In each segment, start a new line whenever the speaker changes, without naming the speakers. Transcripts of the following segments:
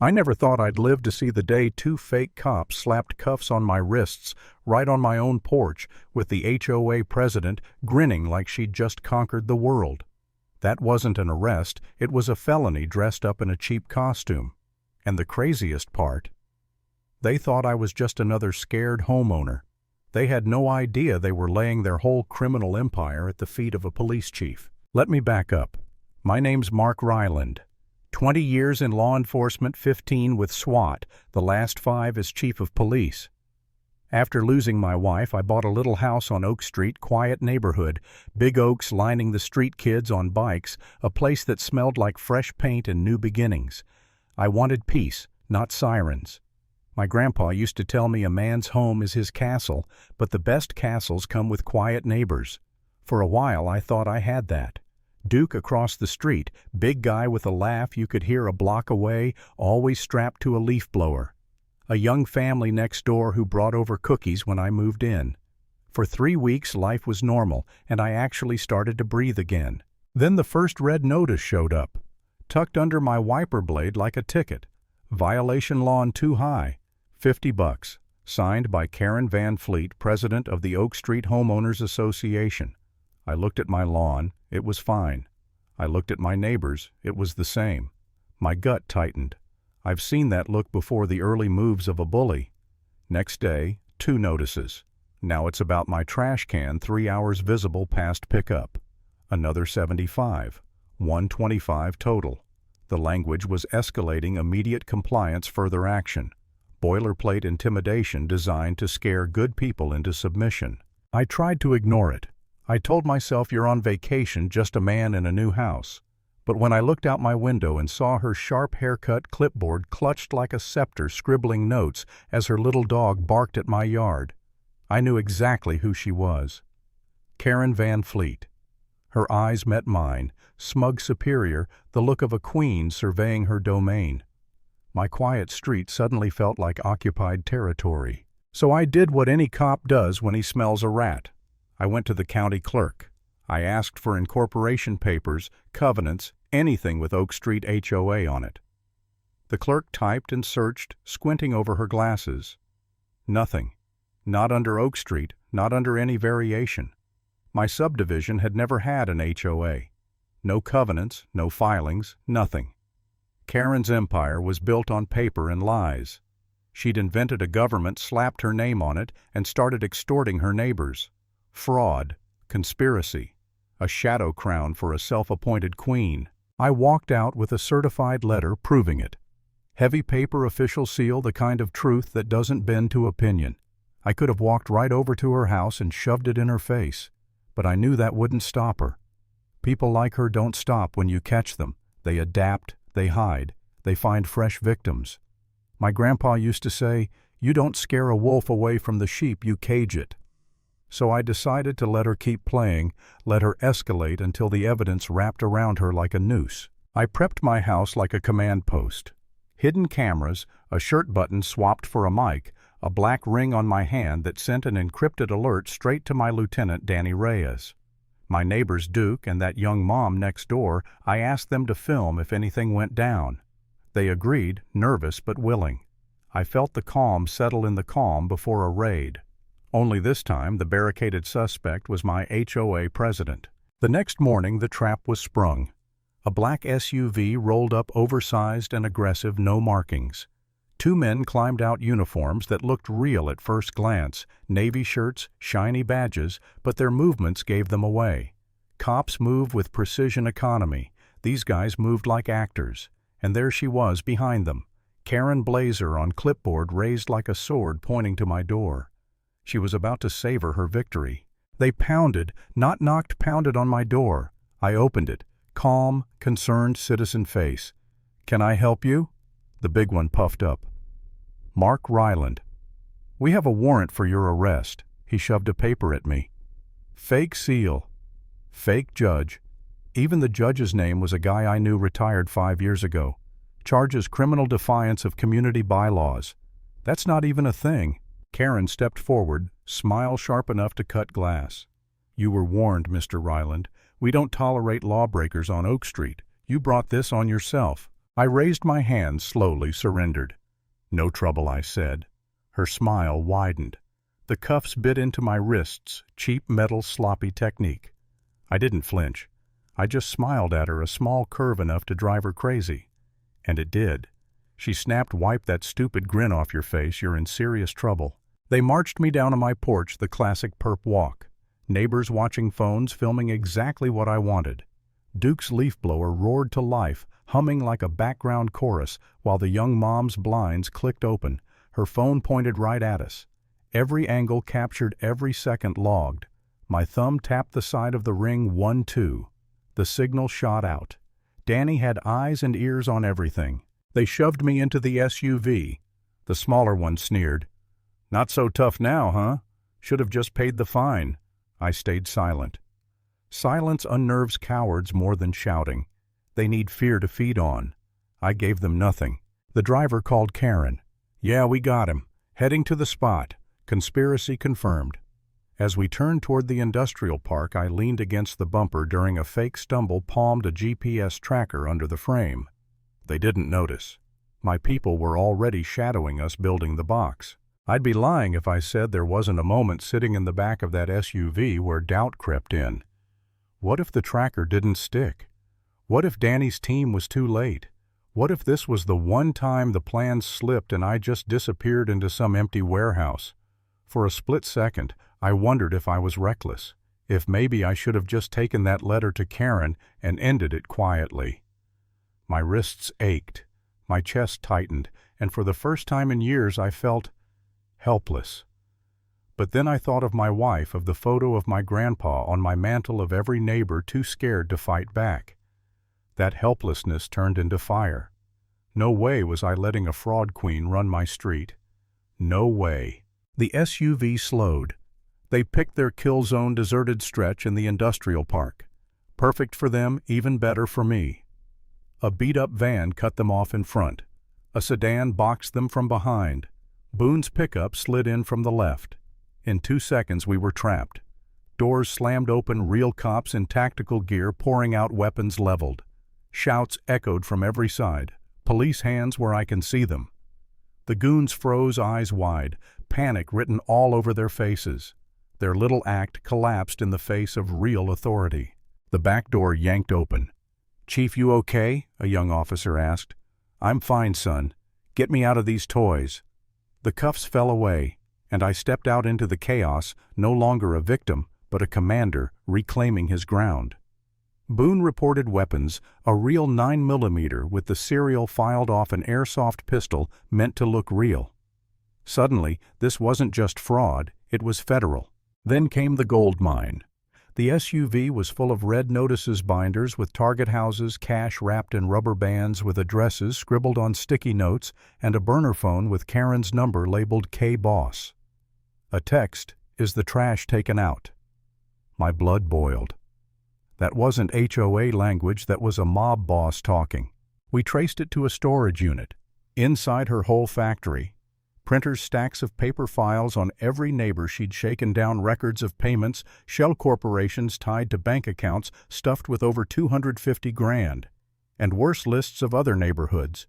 I never thought I'd live to see the day two fake cops slapped cuffs on my wrists right on my own porch with the HOA president grinning like she'd just conquered the world. That wasn't an arrest, it was a felony dressed up in a cheap costume. And the craziest part, they thought I was just another scared homeowner. They had no idea they were laying their whole criminal empire at the feet of a police chief. Let me back up. My name's Mark Ryland. 20 years in law enforcement, 15 with SWAT, the last 5 as chief of police. After losing my wife, I bought a little house on Oak Street, quiet neighborhood, big oaks lining the street, kids on bikes, a place that smelled like fresh paint and new beginnings. I wanted peace, not sirens. My grandpa used to tell me a man's home is his castle, but the best castles come with quiet neighbors. For a while I thought I had that. Duke across the street, big guy with a laugh you could hear a block away, always strapped to a leaf blower. A young family next door who brought over cookies when I moved in. For 3 weeks life was normal, and I actually started to breathe again. Then the first red notice showed up, tucked under my wiper blade like a ticket. Violation lawn too high, $50. Signed by Karen Van Fleet, president of the Oak Street Homeowners Association. I looked at my lawn, it was fine. I looked at my neighbors, it was the same. My gut tightened. I've seen that look before, the early moves of a bully. Next day, 2 notices. Now it's about my trash can, 3 hours visible past pickup. Another 75. 125 total. The language was escalating: immediate compliance, further action. Boilerplate intimidation designed to scare good people into submission. I tried to ignore it. I told myself, you're on vacation, just a man in a new house. But when I looked out my window and saw her sharp haircut, clipboard clutched like a scepter, scribbling notes as her little dog barked at my yard, I knew exactly who she was. Karen Van Fleet. Her eyes met mine, smug, superior, the look of a queen surveying her domain. My quiet street suddenly felt like occupied territory. So I did what any cop does when he smells a rat. I went to the county clerk. I asked for incorporation papers, covenants, anything with Oak Street HOA on it. The clerk typed and searched, squinting over her glasses. Nothing. Not under Oak Street, not under any variation. My subdivision had never had an HOA. No covenants, no filings, nothing. Karen's empire was built on paper and lies. She'd invented a government, slapped her name on it, and started extorting her neighbors. Fraud, conspiracy, a shadow crown for a self-appointed queen. I walked out with a certified letter proving it. Heavy paper, official seal, the kind of truth that doesn't bend to opinion. I could have walked right over to her house and shoved it in her face, but I knew that wouldn't stop her. People like her don't stop when you catch them. They adapt, they hide, they find fresh victims. My grandpa used to say, you don't scare a wolf away from the sheep, you cage it. So I decided to let her keep playing, let her escalate until the evidence wrapped around her like a noose. I prepped my house like a command post. Hidden cameras, a shirt button swapped for a mic, a black ring on my hand that sent an encrypted alert straight to my lieutenant, Danny Reyes. My neighbors Duke and that young mom next door, I asked them to film if anything went down. They agreed, nervous but willing. I felt the calm settle in the calm before a raid. Only this time the barricaded suspect was my HOA president. The next morning the trap was sprung. A black SUV rolled up, oversized and aggressive, no markings. 2 men climbed out, uniforms that looked real at first glance, navy shirts, shiny badges, but their movements gave them away. Cops move with precision economy. These guys moved like actors. And there she was behind them, Karen Blazer on clipboard raised like a sword pointing to my door. She was about to savor her victory. They pounded, not knocked, pounded on my door. I opened it, calm, concerned citizen face. Can I help you? The big one puffed up. Mark Ryland. We have a warrant for your arrest. He shoved a paper at me. Fake seal. Fake judge. Even the judge's name was a guy I knew, retired 5 years ago. Charges criminal defiance of community bylaws. That's not even a thing. Karen stepped forward, smile sharp enough to cut glass. You were warned, Mr. Ryland. We don't tolerate lawbreakers on Oak Street. You brought this on yourself. I raised my hand, slowly surrendered. "No trouble," I said. Her smile widened. The cuffs bit into my wrists, cheap metal sloppy technique. I didn't flinch. I just smiled at her, a small curve enough to drive her crazy. And it did. She snapped, "Wipe that stupid grin off your face, you're in serious trouble." They marched me down on my porch, the classic perp walk. Neighbors watching phones, filming exactly what I wanted. Duke's leaf blower roared to life, humming like a background chorus, while the young mom's blinds clicked open, her phone pointed right at us. Every angle captured, every second logged. My thumb tapped the side of the ring, 1-2. The signal shot out. Danny had eyes and ears on everything. They shoved me into the SUV. The smaller one sneered. "Not so tough now, huh? Should have just paid the fine." I stayed silent. Silence unnerves cowards more than shouting. They need fear to feed on. I gave them nothing. The driver called Karen. "Yeah, we got him. Heading to the spot. Conspiracy confirmed." As we turned toward the industrial park, I leaned against the bumper during a fake stumble, palmed a GPS tracker under the frame. They didn't notice. My people were already shadowing us building the box. I'd be lying if I said there wasn't a moment sitting in the back of that SUV where doubt crept in. What if the tracker didn't stick? What if Danny's team was too late? What if this was the one time the plans slipped and I just disappeared into some empty warehouse? For a split second, I wondered if I was reckless, if maybe I should have just taken that letter to Karen and ended it quietly. My wrists ached, my chest tightened, and for the first time in years I felt helpless. But then I thought of my wife, of the photo of my grandpa on my mantle, of every neighbor too scared to fight back. That helplessness turned into fire. No way was I letting a fraud queen run my street. No way. The SUV slowed. They picked their kill zone, deserted stretch in the industrial park. Perfect for them, even better for me. A beat-up van cut them off in front. A sedan boxed them from behind. Boone's pickup slid in from the left. In 2 seconds we were trapped. Doors slammed open, real cops in tactical gear pouring out, weapons leveled. Shouts echoed from every side. Police hands where I can see them. The goons froze, eyes wide, panic written all over their faces. Their little act collapsed in the face of real authority. The back door yanked open. "Chief, you okay?" a young officer asked. "I'm fine, son. Get me out of these toys." The cuffs fell away, and I stepped out into the chaos, no longer a victim, but a commander reclaiming his ground. Boone reported weapons, a real 9mm with the serial filed off an airsoft pistol meant to look real. Suddenly, this wasn't just fraud, it was federal. Then came the gold mine. The SUV was full of red notices binders with target houses, cash wrapped in rubber bands with addresses scribbled on sticky notes, and a burner phone with Karen's number labeled K-Boss. A text, "Is the trash taken out?" My blood boiled. That wasn't HOA language, that was a mob boss talking. We traced it to a storage unit. Inside her whole factory. Printers, stacks of paper files on every neighbor she'd shaken down, records of payments, shell corporations tied to bank accounts stuffed with over 250 grand. And worse, lists of other neighborhoods.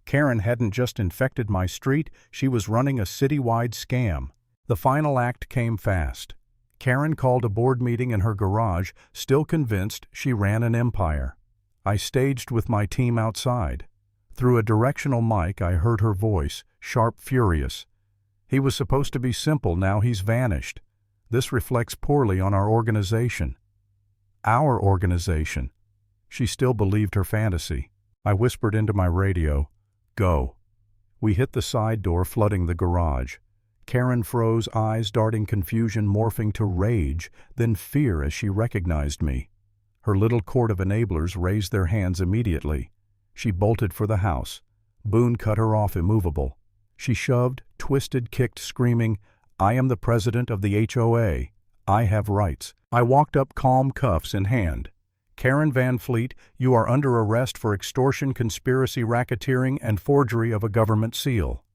Karen hadn't just infected my street, she was running a citywide scam. The final act came fast. Karen called a board meeting in her garage, still convinced she ran an empire. I staged with my team outside. Through a directional mic, I heard her voice, sharp, furious. "He was supposed to be simple, now he's vanished. This reflects poorly on our organization." Our organization. She still believed her fantasy. I whispered into my radio, "Go." We hit the side door, flooding the garage. Karen froze, eyes darting confusion, morphing to rage, then fear as she recognized me. Her little court of enablers raised their hands immediately. She bolted for the house. Boone cut her off, immovable. She shoved, twisted, kicked, screaming, "I am the president of the HOA. I have rights." I walked up, calm, cuffs in hand. "Karen Van Fleet, you are under arrest for extortion, conspiracy, racketeering, and forgery of a government seal."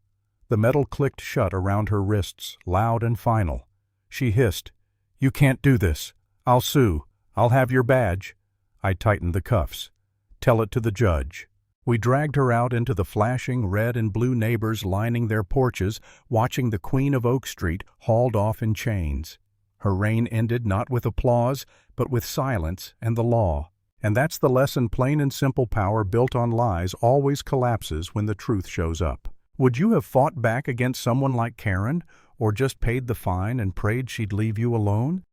The metal clicked shut around her wrists, loud and final. She hissed, "You can't do this. I'll sue. I'll have your badge." I tightened the cuffs. "Tell it to the judge." We dragged her out into the flashing red and blue neighbors lining their porches, watching the Queen of Oak Street hauled off in chains. Her reign ended not with applause, but with silence and the law. And that's the lesson: plain and simple power built on lies always collapses when the truth shows up. Would you have fought back against someone like Karen, or just paid the fine and prayed she'd leave you alone?